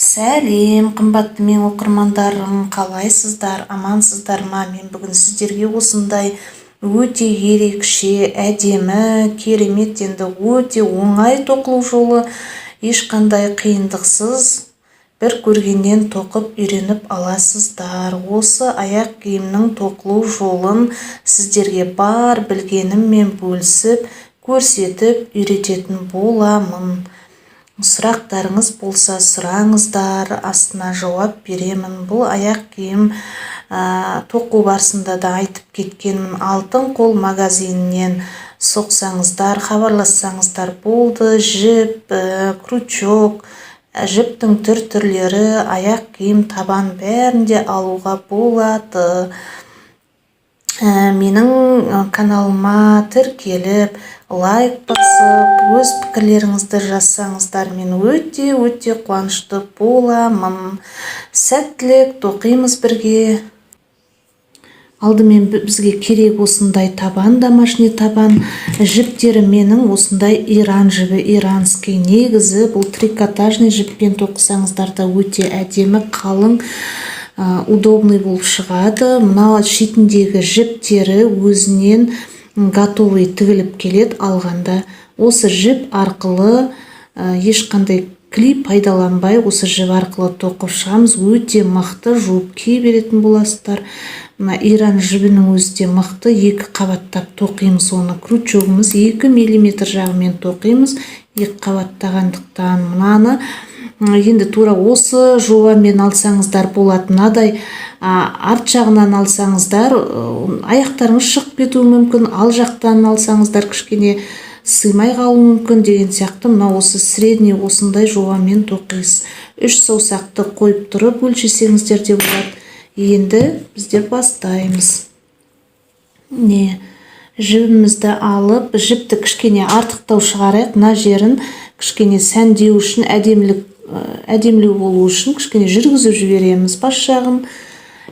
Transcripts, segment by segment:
Сәлем, қымбатты мен оқырмандарым, қалайсыздар, амансыздар ма? Мен бүгін сіздерге осындай өте ерекше, әдемі, керемет, енді өте оңай тоқылу жолы, ешқандай қиындықсыз бір көргеннен тоқып үйреніп аласыздар. Осы аяқ киімнің тоқылу жолын сіздерге бар білгеніммен бөлісіп, көрсетіп үйрететін боламын. Сұрақтарыңыз болса сұраңыздар, астына жауап беремін. Бұл аяқ киім тоқу барысында да айтып кеткенмін. Алтын қол магазинінен соқсаңыздар, хабарлассаңыздар болды. Жіп, крючок, жіптің түрлері, аяқ киім, табан бәрінде алуға болады. Менің каналыма тіркеліп, лайк басып, өз пікірлеріңізді жазсаңыздар, мен өте қуанышты боламын. Сәттілік, тоқимыз бірге. Алдымен бізге керек осындай табан, домашний табан. Жіптері менің осындай иран жібі, иранский. Негізі бұл трикотажный жіппен тоқысаңыздар да өте әдемі, қалың, удобный болып шығады. Мына шетіндегі жіптері өзінен готовый тігіліп келеді алғанда. Осы жіп арқылы ешқандай клей пайдаланбай, осы жіп арқылы тоқып шығамыз. Өте мықты, жуып кие беретін боласыздар. Мына иран жібінің өзі де мықты, 2 қабаттап тоқимыз оны. Крючогымыз 2 мм жағымен тоқимыз, 2 қабаттағандықтан. Мынаны енді тура осы жобамен алсаңыздар болады. Мынадай арт жағынан алсаңыздар, аяқтарыңыз шығып кетуі мүмкін, ал жақтан алсаңыздар кішкене сыймай қалуы мүмкін деген сияқты. Мына осы средний осындай жобамен тоқисыз. 3 саусақты қойып тұрып өлшесеңіздер де болады. Енді біздер бастаймыз. Жібімізді алып, жіпті кішкене артықтау шығарайық. Мына жерін кішкене сәндеу үшін, әдемілеу болу үшін кішкене жүргізіп жібереміз бас жағын.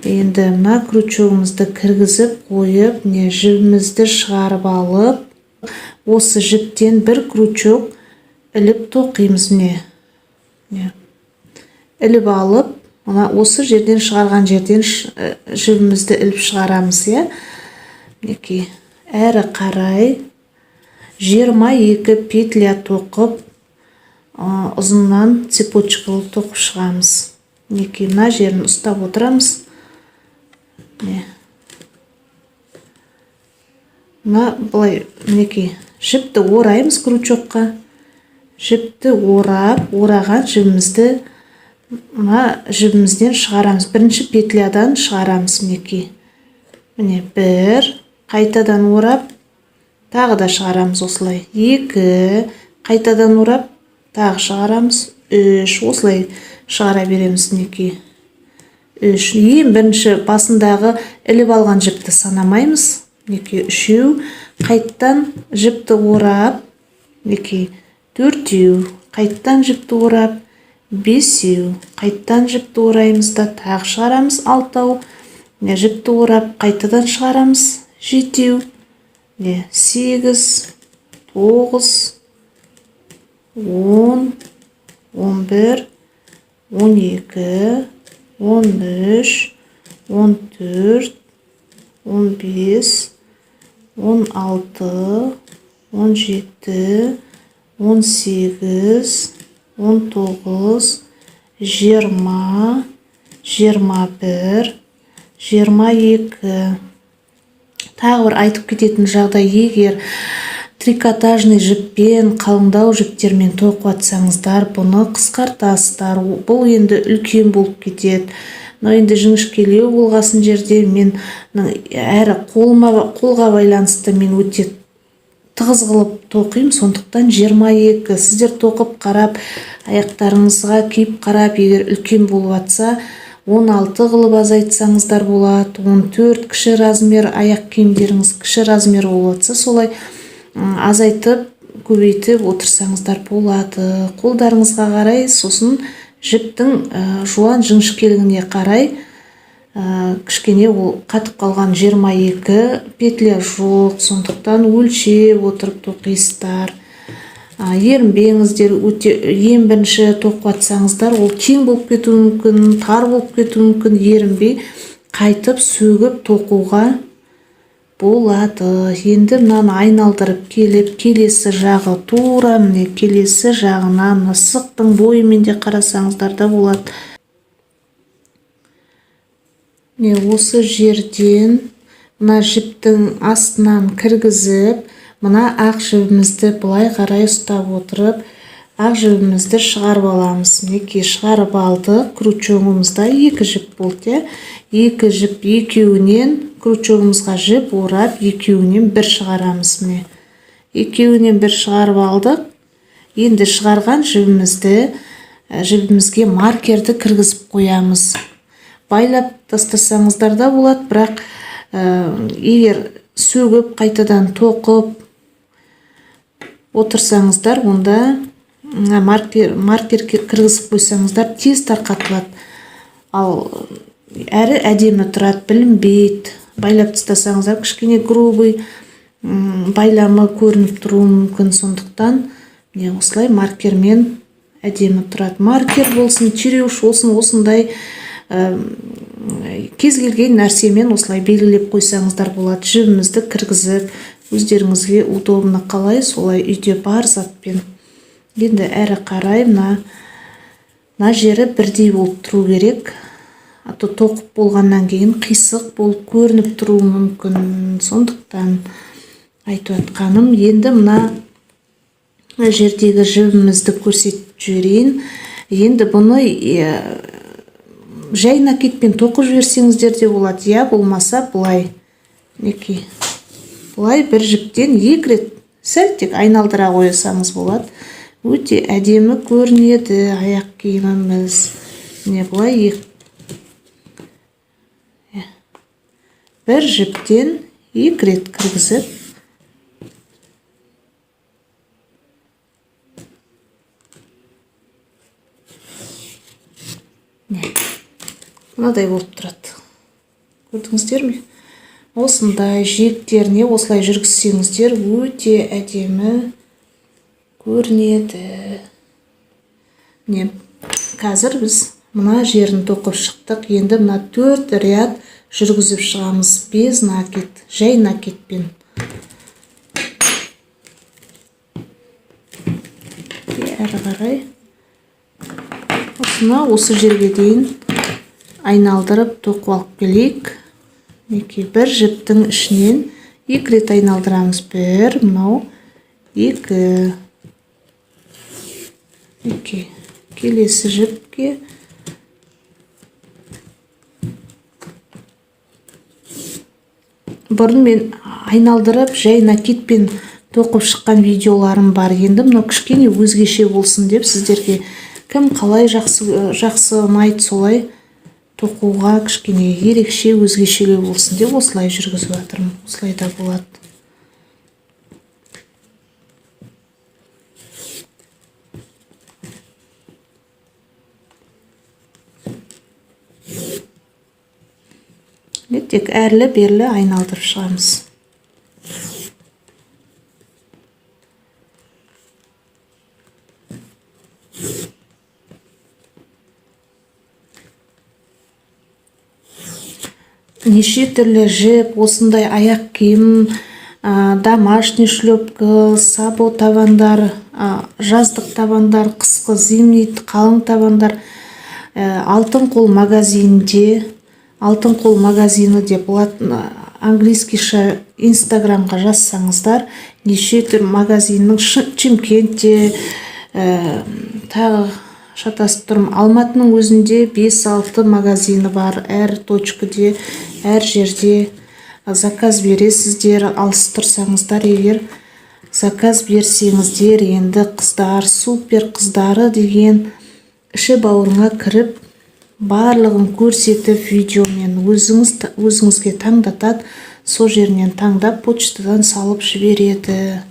Енді мына крючогымызды кіргізіп қойып, жібімізді шығарып алып, осы жіптен бір крючок іліп тоқимыз. Іліп алып, осы жерден шығарған жерден жібімізді іліп шығарамыз. Әрі қарай 22 петля тоқып, ұзыннан цепочкалы тоқып шығамыз. Мына жерін ұстап отырамыз. Бұлай жіпті ораймыз крючокқа. Жіпті ораған жібімізді жібімізден шығарамыз. Бірінші петлядан шығарамыз. Бір, қайтадан орап, тағы да шығарамыз осылай. 2, қайтадан орап, тағы шығарамыз. 3, осылай шығара береміз. 3. Ең бірінші басындағы іліп алған жіпті санамаймыз. 3, қайттан жіпті орап, 4, қайттан жіпті орап, 5, қайттан жіпті ораймыз да тағы шығарамыз. 6, жіпті орап, қайтадан шығарамыз. 7, 8, 9, 10, 11, 12, 13, 14, 15, 16, 17, 18, 19, 20, 21, 22. Тағы бір айтып кететін жағдай, егер трикотажный жіппен, қалыңдау жіптермен тоқып атсаңыздар, бұны қысқартасыздар. Бұл енді үлкен болып кетеді. Енді жіңішкелеу болғасын жерде мен әрі қолға байланысты мен өте тығыз қылып тоқим, сондықтан 22. Сіздер тоқып қарап, аяқтарыңызға киіп қарап, егер үлкен болып атса, 16 қылып азайтсаңыздар болады. 14 кіші размер, аяқ киімдеріңіз кіші размер болып атса, солай азайтып, көбейтіп отырсаңыздар болады. Қолдарыңызға қарай, сосын жіптің жуан жіңішкелігіне қарай, кішкене ол қатып қалған 22 петля жоқ, сондықтан өлшеп отырып тоқисыздар. ерінбеңіздер. Өте ең бірінші тоқып атсаңыздар, ол кең болып кетуі мүмкін, тар болып кетуі мүмкін. Ерінбей қайтып сөгіп тоқуға болады. Енді мынаны айналдырып келіп, келесі жағы тура міне келесі жағынан мысықтың бойымен де қарасаңыздар да болады. Осы жерден мына жіптің астынан кіргізіп, мына ақ жібімізді былай қарай ұстап отырып, ақ жібімізді шығарып аламыз. Мінекей шығарып алдық. Крючогымызда 2 жіп болды. 2 жіп, екеуінен крючогымызға жіп орап, екеуінен бір шығарамыз. Міне екеуінен бір шығарып алдық. Енді шығарған жібімізге маркерді кіргізіп қоямыз. Байлап тастасаңыздар да болады, бірақ егер сөгіп қайтадан тоқып отырсаңыздар, онда маркер кіргізіп қойсаңыздар тез тарқатылады. Ал әрі әдемі тұрады, білінбейді. Байлап тастасаңыздар кішкене грубый байламы көрініп тұруы мүмкін. Сондықтан осылай маркермен әдемі тұрады. Маркер болсын, тереуіш болсын, осындай кез келген нәрсемен осылай белгілеп қойсаңыздар болады. Жібімізді кіргізіп, өздеріңізге удобны қалай, солай үйде бар затпен. Енді әрі қарай мына жері бірдей болып тұру керек. Ато тоқып болғаннан кейін қисық болып көрініп тұруы мүмкін. Сондықтан айтып атқаным, енді мына жердегі жібімізді көрсетіп жіберейін. Енді бұны жай накидпен тоқып жіберсеңіздер де болады, болмаса былай. Мінекей былай бір жіптен 2 рет сәл тек айналдыра қойсаңыз болады. Өте әдемі көрінеді аяқ киіміміз. Міне былай бір жіптен 2 рет кіргізіп, мынадай болып тұрады. Көрдіңіздер ме? Осындай жиектеріне осылай жүргізсеңіздер өте әдемі көрінеді. Қазір біз мына жерін тоқып шықтық. Енді мына 4 ряд жүргізіп шығамыз. Без накид, жай накидпен. Әрі қарай осы жерге дейін айналдырып тоқып алып келейік. Бір жіптің ішінен 2 рет айналдырамыз. 1, мынау 2. Келесі жіпке бұрын мен айналдырып жай накидпен тоқып шыққан видеоларым бар. Енді мынау кішкене өзгеше болсын деп сіздерге кім қалай жақсы ұнайды солай тоқуға кішкене ерекше өзгешелеу болсын деп осылай жүргізіп жатырмын. Осылай да болады. Тек әрлі-берлі айналдырып шығамыз. Неше түрлі жіп, осындай аяқ киім, домашний шлепка, сабо табандар, жаздық табандар, қысқы зимний қалың табандар, алтын қол магазинде, алтын қол магазины деп английскийша инстаграмға жазсаңыздар, неше түр магазиннің Шымкентте, тағы шатасып тұрмын, Алматының өзінде 5-6 магазины бар. Әр точкаде, әр жерде заказ бересіздер. Алыс тұрсаңыздар, егер заказ берсеңіздер, енді қыздар, супер қыздары деген іші бауырыңа кіріп, барлығын көрсетіп, видеомен өзіңізге таңдатады. Сол жерінен таңдап, почтадан салып жібереді.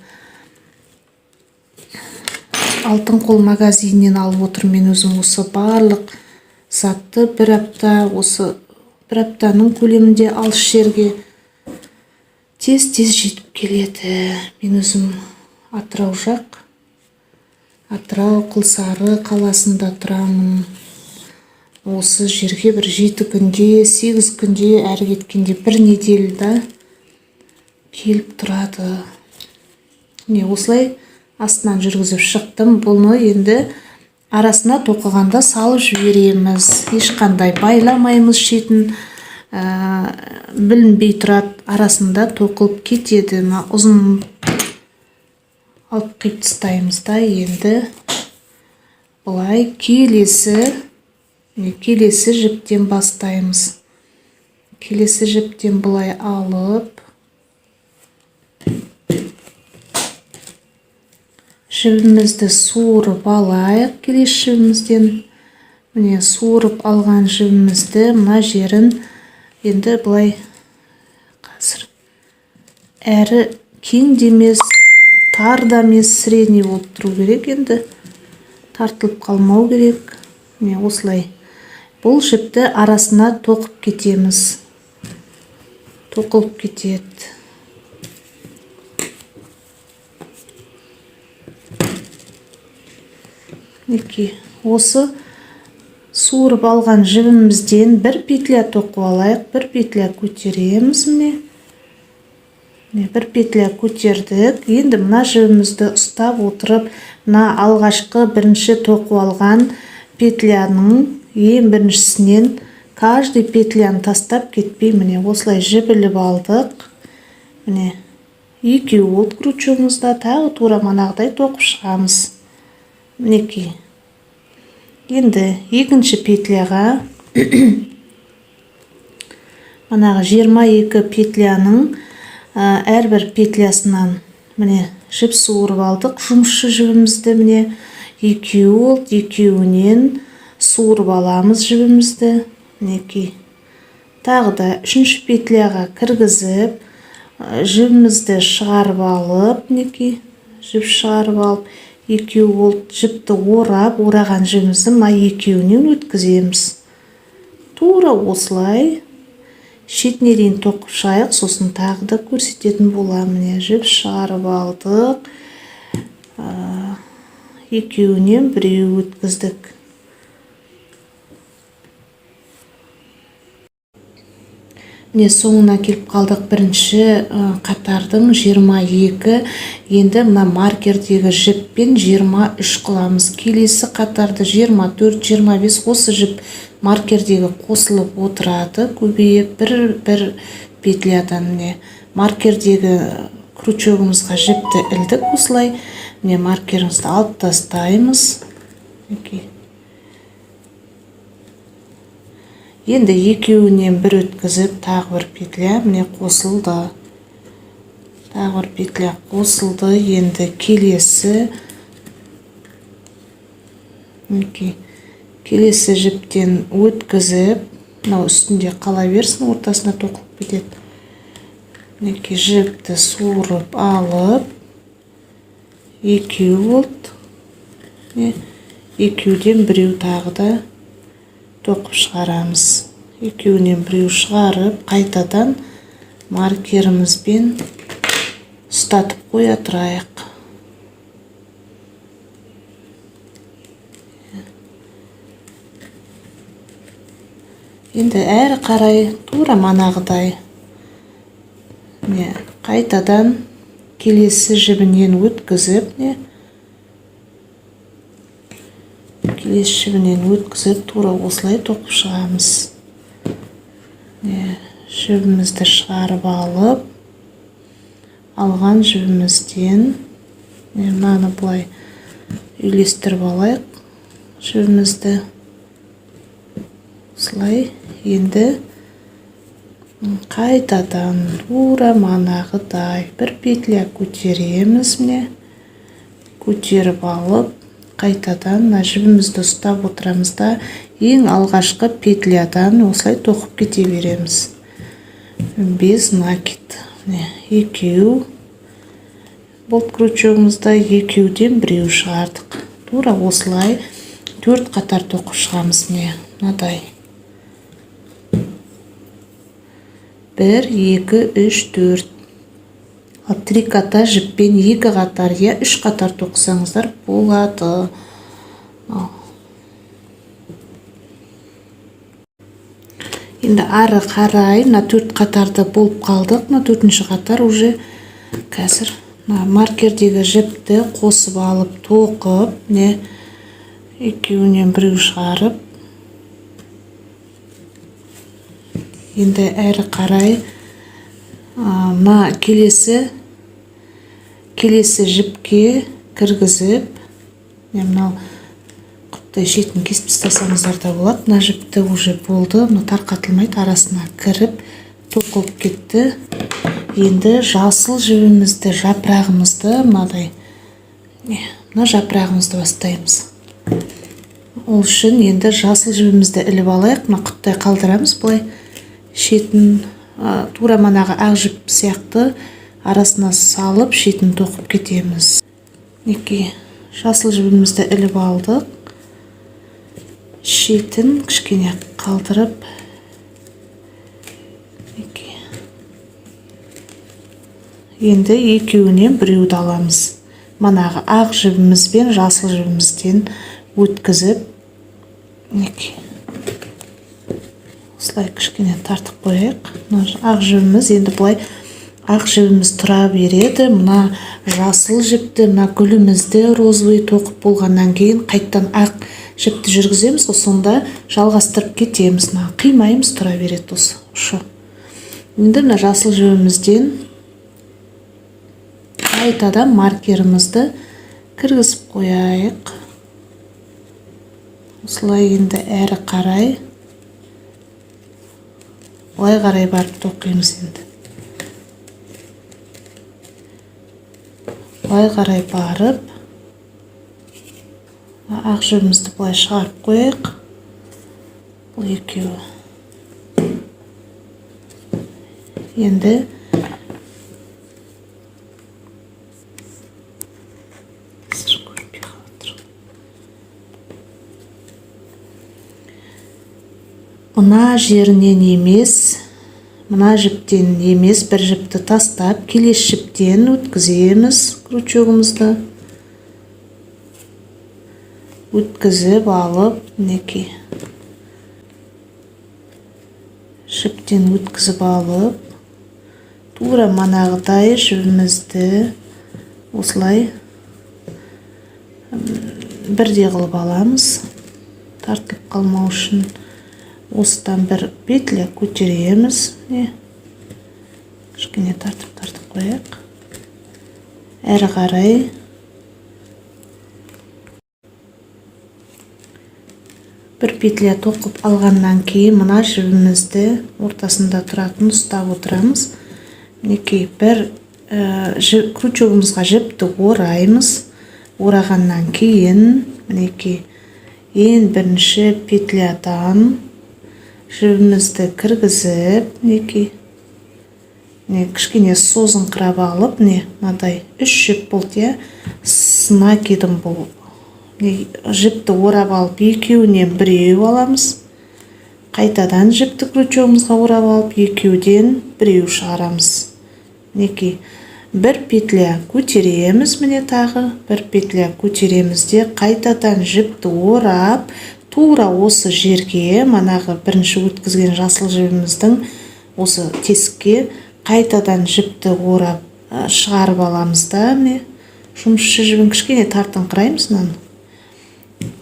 Алтын қол магазиннен алып отыр мен өзім осы барлық затты бір аптаның көлемінде алыс жерге тез жетіп келеді. Мен өзім Атырау жақ Атырау Құлсары қаласында тұрамын. Осы жерге бір 7 күнде, 8 күнде, әрі кеткенде 1 неделда келіп тұрады. Осылай астынан жүргізіп шықтым. Бұны енді арасына тоқығанда салып жібереміз. Ешқандай байламаймыз шетін. Білінбей тұрады, арасында тоқылып кетеді. Ұзын алып қиып тастаймыз да. Енді бұлай келесі жіптен бастаймыз. Келесі жіптен бұлай алып жібімізді суырып алайық. Келесі жібімізден суырып алған жібімізді мына жерін енді бұлай қазір әрі кең демес, тар да емес, средний болып тұру керек. Енді тартылып қалмау керек. Осылай бұл жіпті арасына тоқып кетеміз. Тоқылып кетеді. Осы суырып алған жібімізден бір петля тоқып алайық. Бір петля көтереміз. Бір петля көтердік. Енді мына жібімізді ұстап отырып, мына алғашқы бірінші тоқып алған петляның ең біріншісінен каждый петляны тастап кетпей, осылай жібіліп алдық. Екеу болды крючогымызда, тағы тура манағыдай тоқып шығамыз. Енді екінші петляға манағы 22 петляның әрбір петлясынан жіп суырып алдық. Жұмысшы жібімізді екеу болды, екеуінен суырып аламыз жібімізді. Тағы да үшінші петляға кіргізіп, жібімізді шығарып алып, жіп шығарып алып, екеу болды, жіпті ораған жібімізді екеуінен өткіземіз. Тура осылай шетіне дейін тоқып шығайық, сосын тағы да көрсететін боламын. Жіп шығарып алдық, екеуінен біреу өткіздік. Соңына келіп қалдық. Бірінші қатардың 22. Енді мына маркердегі жіппен 23 қыламыз. Келесі қатарды 24, 25. Осы жіп маркердегі қосылып отырады. Көбейіп бір петлядан маркердегі крючогымызға жіпті ілдік. Осылай маркерімізді алып тастаймыз. Енді екеуінен бір өткізіп, тағы бір петля қосылды. Тағы бір петля қосылды. Енді келесі жіптен өткізіп, үстінде қала берсін, ортасына тоқылып кетеді. Жіпті суырып алып, екеу болды. Екеуден біреу тағы да тоқып шығарамыз. Екеуінен біреу шығарып, қайтадан маркерімізбен ұстатып қоя тұрайық. Енді әрі қарай тура манағыдай қайтадан келесі жібінен өткізіп, келесі жібінен өткізіп, тура осылай тоқып шығамыз. Жібімізді шығарып алып, алған жібімізден мынаны бұлай үйлестіріп алайық. Жібімізді осылай. Енді қайтадан тура манағыдай бір петля көтереміз. Көтеріп алып, қайтадан жібімізді ұстап отырамыз да, ең алғашқы петлядан осылай тоқып кете береміз. Без накид. Екеу болт крючогымызда екеуден біреу шығардық. Тура осылай 4 қатар тоқып шығамыз. Мынадай 1, 2, 3, 4. Трикотаж жіппен 2 қатар я 3 қатар тоқысаңыздар болады. Енді ары қарай мына 4 қатарды болып қалдық. Мына 4-ші қатар уже қазір маркердегі жіпті қосып алып тоқып, екеуінен біреу шығарып, енді әрі қарай мына келесі жіпке кіргізіп, мынау құптай шетін кесіп тастасаңыздар да болады. Мына жіпті уже болды, мына тарқатылмайды, арасына кіріп тоқылып кетті. Енді жасыл жібімізді, жапырағымызды мынадай, мына жапырағымызды бастаймыз. Ол үшін енді жасыл жібімізді іліп алайық. Мына құптай қалдырамыз, былай шетін тура манағы ақ жіп сияқты арасына салып шетін тоқып кетеміз. Жасыл жібімізді іліп алдық. Шетін кішкене қалдырып, енді екеуінен біреуді аламыз. Манағы ақ жібіміз бен жасыл жібімізден өткізіп, осылай кішкене тартып қояйық. Ақ жібіміз енді бұлай ақ жібіміз тұра береді. Мына жасыл жіпті, мына гүлімізді розовый тоқып болғаннан кейін қайттан ақ жіпті жүргіземіз, сонда жалғастырып кетеміз. Қимаймыз, тұра береді осы ұшы. Енді мына жасыл жібімізден қайтадан маркерімізді кіргізіп қояйық. Осылай енді әрі қарай, олай қарай барып тоқимыз енді. Олай қарай барып, ақ жібімізді бұлай шығарып қояйық. Бұл екеуі. Енді мына жерінен емес, мына жіптен емес, бір жіпті тастап, келесі жіптен өткіземіз крючогымызды. Өткізіп алып, жіптен өткізіп алып, тура манағыдай жібімізді осылай бірде қылып аламыз. Тартылып қалмау үшін осыдан бір петля көтереміз. Кішкене тартып қояйық. Әрі қарай бір петля тоқып алғаннан кейін мына жібімізді ортасында тұратын ұстап отырамыз. Бір крючогымызға жіпті ораймыз. Орағаннан кейін ең бірінші петлядан жібімізді кіргізіп, кішкене созыңқырап алып, мынадай 3 жіп болды, сына кедім бұл. Жіпті орап алып, екеуінен біреу аламыз. Қайтадан жіпті крючогымызға орап алып, екеуден біреу шығарамыз. Бір петля көтереміз, тағы бір петля көтереміз де, қайтадан жіпті орап, тура осы жерге, манағы бірінші өткізген жасыл жібіміздің осы тесікке қайтадан жіпті орап шығарып аламыз да, жұмысшы жібін кішкене тартыңқыраймыз.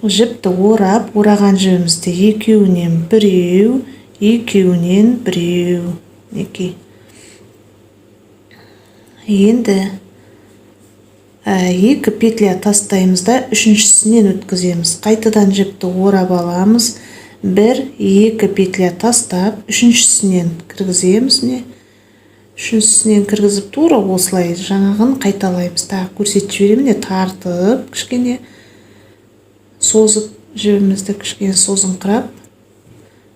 Жіпті орап, ораған жібімізді екеуінен біреу, екеуінен біреу. Енді екі петля тастаймыз да, үшіншісінен өткіземіз. Қайтадан жіпті орап аламыз. Бір, екі петля тастап, үшіншісінен кіргіземіз. Үшіншісінен кіргізіп, тура осылай жаңағын қайталаймыз. Көрсетіп жіберемін, тартып, кішкене созып, жібімізді кішкене созыңқырап.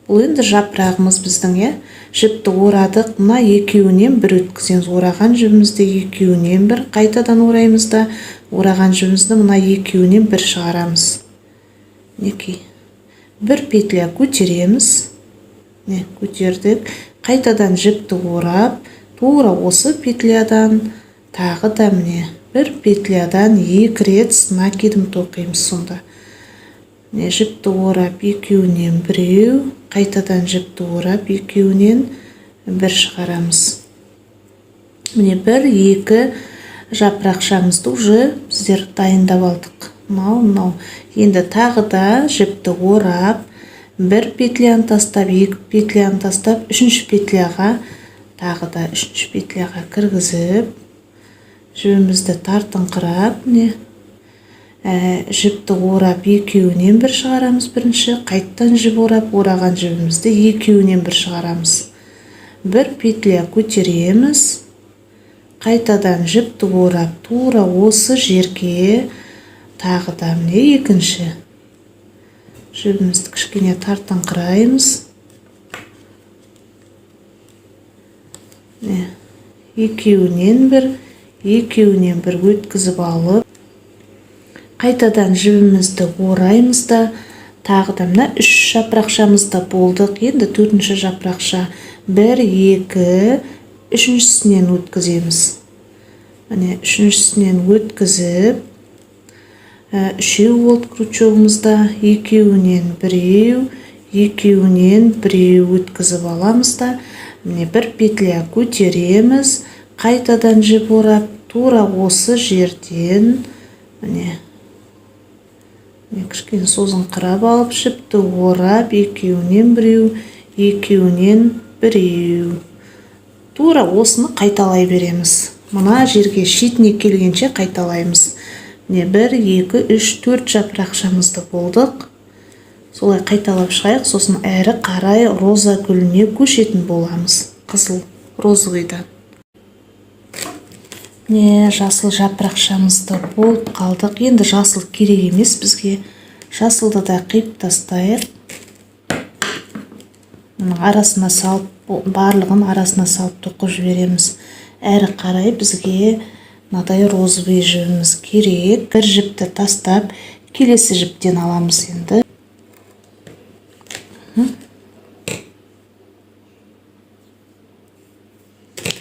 Бұл енді жапырағымыз біздің, жіпті орадық, мына екеуінен бір өткіземіз. Ораған жібімізді екеуінен бір, қайтадан ораймыз да, ораған жібімізді мына екеуінен бір шығарамыз. Бір петля көтереміз. Көтердік. Қайтадан жіпті орап, тура осы петлядан тағы да міне бір петлядан 2 рет накидым тоқимыз. Сонда міне жіпті орап екеуінен біреу, қайтадан жіпті орап екеуінен бір шығарамыз. Міне 1-2 жапырақшамызды уже біздер дайындап алдық. Мынау. Енді тағы да жіпті орап, 1 петляны тастап, 2 петляны тастап, 3 петляға, тағы да 3 петляға кіргізіп, жібімізді тартыңқырап, жіпті орап екеуінен бір шығарамыз бірінші, қайттан жіп орап, ораған жібімізді екеуінен бір шығарамыз. 1 петля көтереміз, қайтадан жіпті орап, тура осы жерге тағы да міне екінші жібімізді кішкене тартыңқыраймыз. Екеуінен бір өткізіп алып, қайтадан жібімізді ораймыз да, тағы да мына 3 жапырақшамызда болдық. Енді 4-ші жапырақша 1-2 3-шісінен өткіземіз. Міне 3-шісінен өткізіп, 3 болды крючогымызда, екеуінен біреу өткізіп аламыз да, міне 1 петля көтереміз, қайтадан жіп орап, тура осы жерден міне кішкене созыңқырап алып, жіпті орап, екеуінен біреу. Тура осыны қайталай береміз. Мына жерге шетіне келгенше қайталаймыз. Міне 1-2-3 4 жапырақшамызды болдық. Солай қайталап шығайық, сосын әрі қарай роза гүліне көшетін боламыз. Қызыл розғидан. Міне жасыл жапырақшамызды болып қалдық. Енді жасыл керек емес бізге. Жасылды да қиып тастайық. Арасына салып, барлығын арасына салып тоқып жібереміз. Әрі қарай бізге мынадай розовый жібіміз керек. Бір жіпті тастап, келесі жіптен аламыз енді.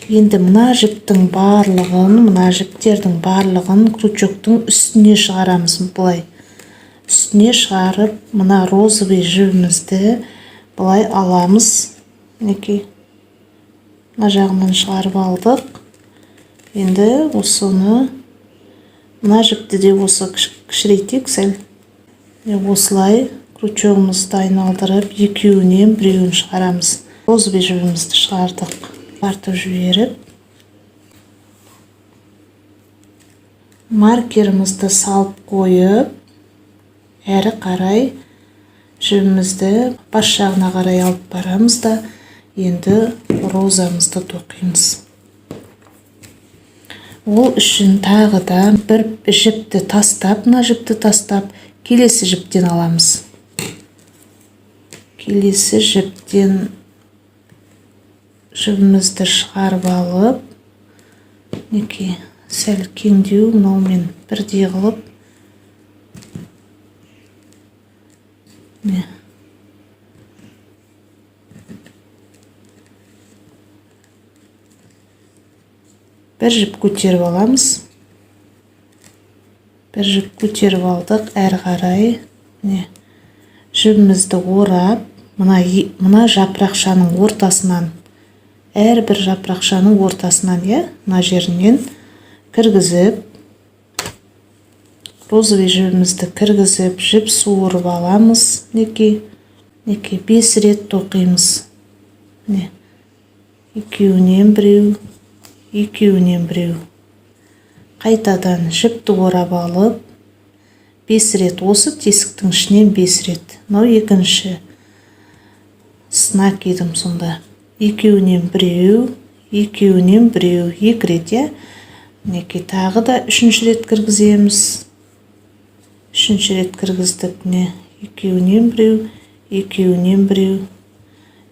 Енді мына жіптердің барлығын крючоктың үстіне шығарамыз. Бұлай үстіне шығарып, мына розовый жібімізді бұлай аламыз. Мінекей, мына жағынан шығарып алдық. Енді осыны, мына жіпті де осы кішірейтек сәл. Осылай крючогымызды айналдырып, екеуінен біреуін шығарамыз. Розовый жібімізді шығардық. Тартып жіберіп, маркерімізді салып қойып, әрі қарай жібімізді бас жағына қарай алып барамыз да, енді розамызды тоқимыз. Ол үшін тағы да бір жіпті тастап, мына жіпті тастап, келесі жіптен аламыз. Келесі жіптен жібімізді шығарып алып, сәл кеңдеу, мынаумен бірдей қылып, бір жіп көтеріп аламыз. Бір жіп көтеріп алдық, әрі қарай жібімізді орап, мына жапырақшаның ортасынан, әрбір жапырақшаның ортасынан, мына жерінен кіргізіп, розовый жібімізді кіргізіп, жіп суырып аламыз. 5 рет тоқимыз. Екеуінен біреу. Қайтадан жіпті орап алып, 5 рет осы тесіктің ішінен 5 рет. Мынау екінші накидым сонда. Екеуінен біреу, 2 рет, тағы да 3 рет кіргіземіз. 3 рет кіргіздік, екеуінен біреу.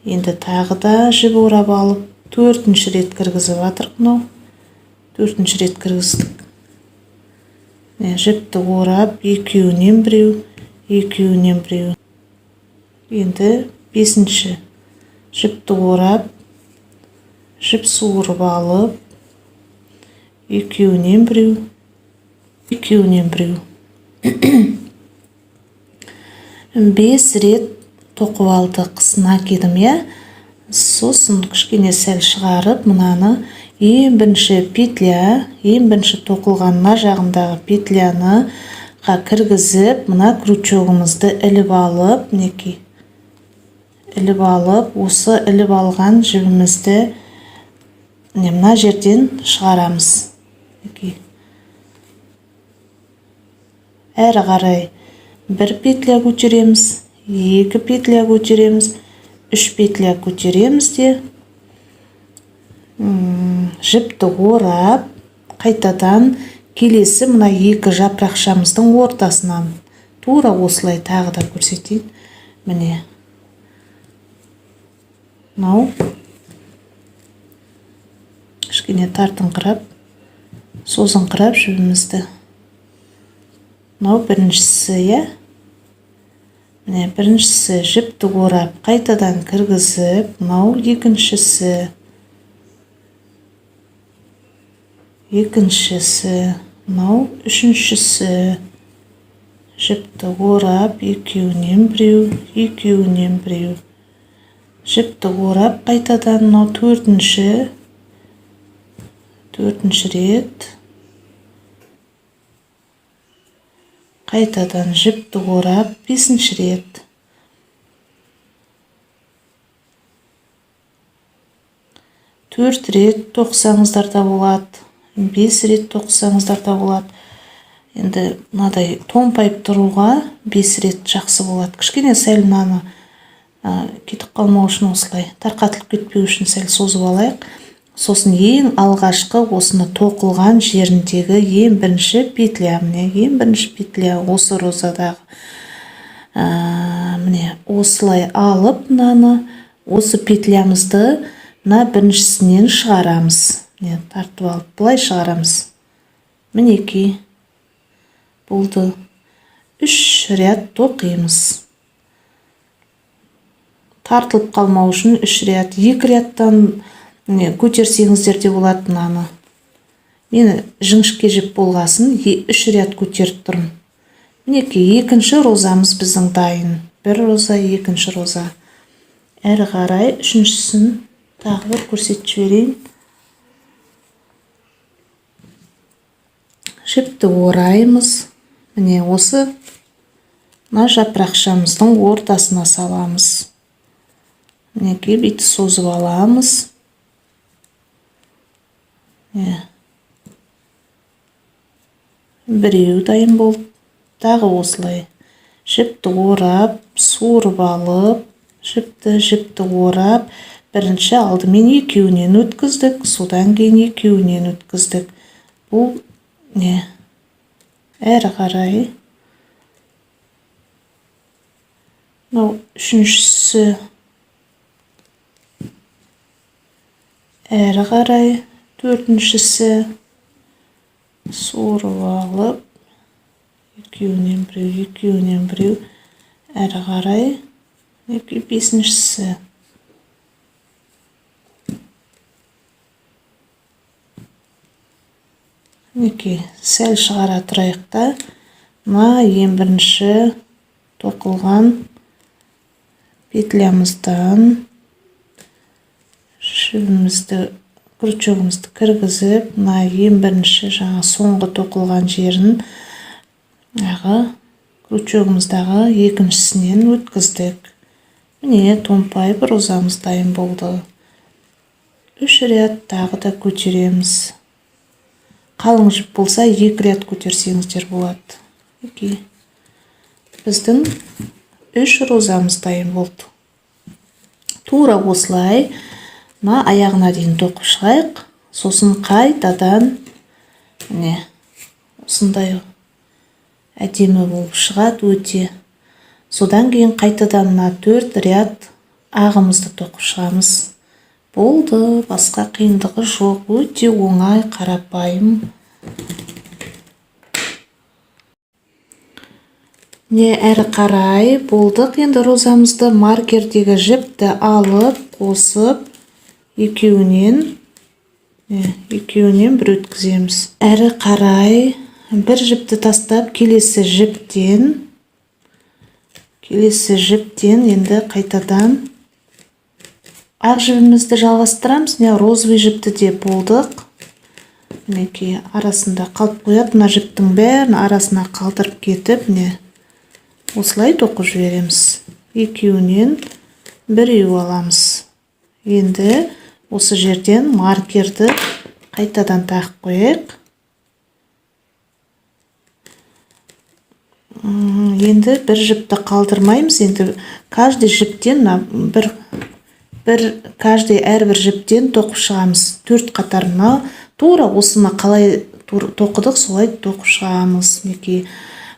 Енді тағы да жіп орап алып, 4 рет кіргізіп атырық мынау. 4 рет кіргіздік. Жіпті орап, екеуінен біреу. Енді 5 жіпті орап, жіп суырып алып, екеуінен біреу, екеуінен біреу. 5 рет тоқып алдық накидім, иә. Сосын кішкене сәл шығарып, мынаны ең бірінші петля, ең бірінші тоқылған мына жағындағы петляны кіргізіп, мына крючогымызды іліп алып, мінекей. Іліп алып, осы іліп алған жібімізді мына жерден шығарамыз. Әрі қарай 1 петля көтереміз, 2 петля көтереміз, 3 петля көтереміз де жіпті орап, қайтадан келесі мына 2 жапырақшамыздың ортасынан тура осылай тағы да көрсетейін. Міне. Мынау кішкене тартыңқырап, созыңқырап жібімізді. Мынау біріншісі, иә. Міне біріншісі жіпті орап, қайтадан кіргізіп, мынау екіншісі. Екіншісі, мынау үшіншісі. Жіпті орап, екеуінен біреу, екеуінен біреу. Жіпті орап, қайтадан мынау төртінші рет. Қайтадан жіпті орап, 5-ші рет. Төрт рет тоқсаңыздар да болады, 5 рет тоқсаңыздар да болады. Енді мынадай томпайып тұруға 5 рет жақсы болады. Кішкене сәл мынаны кетіп қалмау үшін осылай, тарқатылып кетпеу үшін сәл созып алайық. Сосын ең алғашқы осыны тоқылған жеріндегі ең бірінші петля, міне ең бірінші петля осы розадағы. Міне осылай алып, мынаны осы петлямызды мына біріншісінен шығарамыз. Міне тартып алып, бұлай шығарамыз. Мінекей. Болды. 3 ряд тоқимыз. Тартылып қалмау үшін 3 ряд, 2 рядтан көтерсеңіздер де болады мынаны. Мені жіңішке жіп болғасын, 3 ряд көтеріп тұрмын. Мінекей, екінші розамыз біздің дайын. 1 роза, екінші роза. Әрі қарай үшіншісін тағы бір көрсетіп жіберейін. Жіпті ораймыз. Міне осы мына жапырақшамыздың ортасына саламыз. Мінекей, бейті созып аламыз. Біреу дайын болды. Тағы осылай. Жіпті орап, суырып алып, жіпті орап, бірінші алдымен екеуінен өткіздік, содан кейін екеуінен өткіздік. Бұл не? Әрі қарай. Мынау үшіншісі. Әрі қарай. Төртіншісі. Суырып алып, екеуінен біреу, әрі қарай. 5-шісі. Сәл шығара тұрайық та, мына ең бірінші тоқылған петлямыздан жібімізді, крючогымызды кіргізіп, мына ең бірінші жаңа соңғы тоқылған жерін крючогымыздағы екіншісінен өткіздік. Міне томпайып розамыз дайын болды. 3 ряд тағы да көтереміз. Қалың жіп болса 2 ряд көтерсеңіздер болады. Біздің 3 розамыз дайын болды. Тура осылай мына аяғына дейін тоқып шығайық. Сосын қайтадан осындай әдемі болып шығады өте. Содан кейін қайтадан мына 4 ряд ағымызды тоқып шығамыз. Болды, басқа қиындығы жоқ, өте оңай, қарапайым. Әрі қарай болдық. Енді розамызды маркердегі жіпті алып, қосып, екеуінен екеуінен бір өткіземіз. Әрі қарай бір жіпті тастап, келесі жіптен енді қайтадан ақ жібімізді жалғастырамыз. Розовый жіпті де болдық. Мінекей арасында қалып қояды. Мына жіптің бәрін арасына қалдырып кетіп, осылай тоқып жібереміз. Екеуінен біреу аламыз. Енді осы жерден маркерді қайтадан тағып қояйық. Енді бір жіпті қалдырмаймыз. Енді каждый жіптен әрбір жіптен тоқып шығамыз. 4 қатарына тура осыны қалай тоқыдық, солай тоқып шығамыз.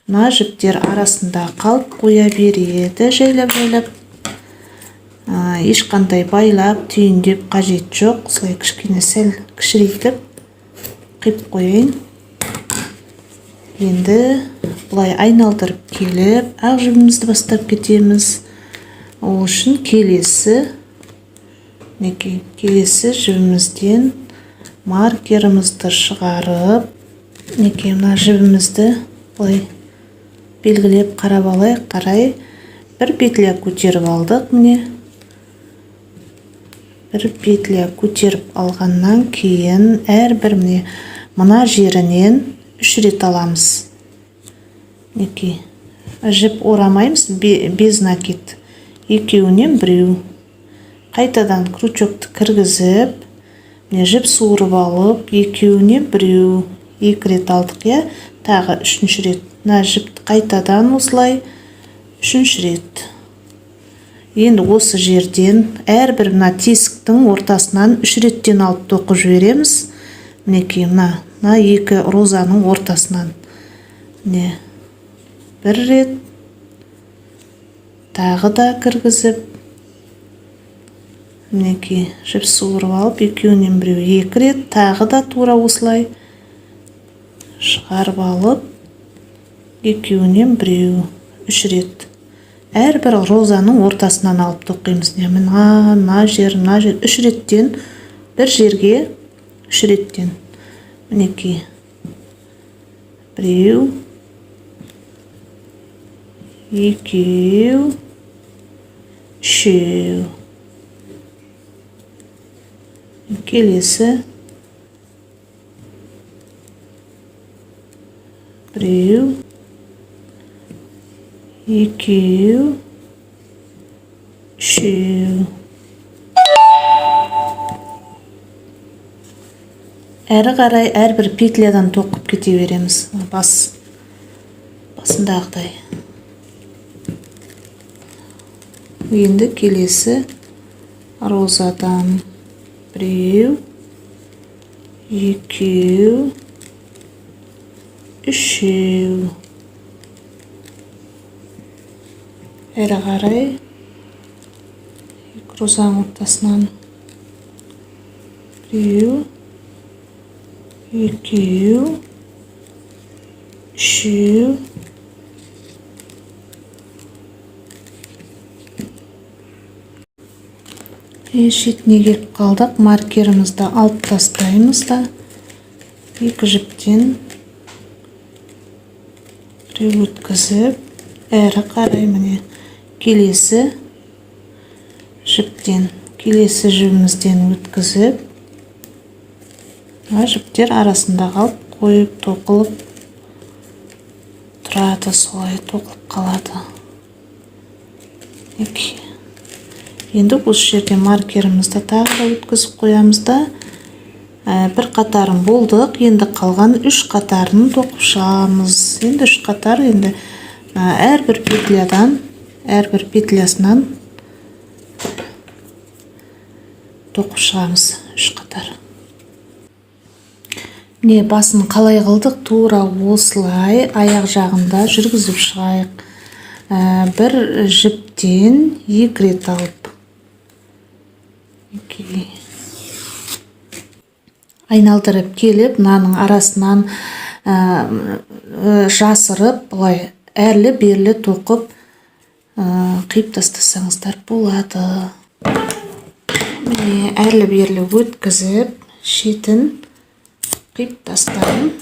Мына жіптер арасында қалып қоя береді, жайлап. Ешқандай байлап, түйіндеп қажет жоқ. Осылай кішкене сәл кішірейтіп қиып қойайын. Енді бұлай айналдырып келіп, ақ жібімізді бастап кетеміз. Ол үшін келесі жібімізден маркерімізді шығарып, мына жібімізді бұлай белгілеп қарап алайық. Қарай бір петля көтеріп алдық. Бір петля көтеріп алғаннан кейін әрбір мына жерінен 3 рет аламыз. Жіп орамаймыз, без накид. Екеуінен біреу. Қайтадан крючокты кіргізіп, жіп суырып алып, екеуінен біреу. 2 рет алдық, тағы 3 рет. Мына жіпті қайтадан осылай 3 рет. Енді осы жерден әрбір мына тесіктің ортасынан 3 реттен алып тоқып жібереміз. Мына 2 розаның ортасынан. Бір рет. Тағы да кіргізіп. Жіп суырып алып, екеуінен біреу 2 рет. Тағы да тура осылай шығарып алып, екеуінен біреу 3 рет. Әрбір розаның ортасынан алып тоқимыз. Мына жер 3 реттен, бір жерге 3 реттен. Біреу, екеу, үшеу. Келесі. Біреу, екеу, үшеу. Әрі қарай әрбір петлядан тоқып кете береміз. Басындағыдай. Енді келесі розадан біреу, екеу, үшеу. Әрі қарай розаның ортасынан біреу, екеу, үшеу. Шетіне келіп қалдық. Маркерімізді алып тастаймыз да 2 жіптен біреу өткізіп, әрі қарай келесі жібімізден өткізіп, жіптер арасында қалып, қойып тоқылып тұрады, солай тоқылып қалады. Енді осы жерге маркерімізді тағы да өткізіп қоямыз да, бір қатарын болдық. Енді қалған 3 қатарын тоқып шығамыз. Енді 3 қатар, енді әрбір петлясынан тоқып шығамыз 3 қатар. Басын қалай қылдық? Тура осылай аяқ жағында жүргізіп шығайық. Бір жіптен 2 рет алып. Айналдырып келіп, мынаның арасынан жасырып, бұлай әрлі-берлі тоқып қиып тастасаңыздар болады. Әрлі-берлі өткізіп, шетін қиып тастадым.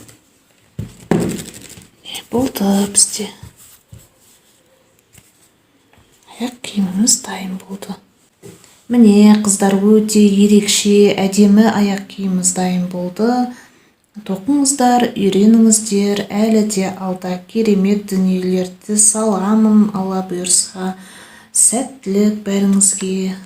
Болды бізде. Аяқ киіміміз дайын болды. Міне қыздар, өте ерекше, әдемі аяқ киіміміз дайын болды. Тоқыңыздар, үйреніңіздер, әлі де алда керемет дүниелерді саламын. Алла бұйырса, сәттілік бәріңізге.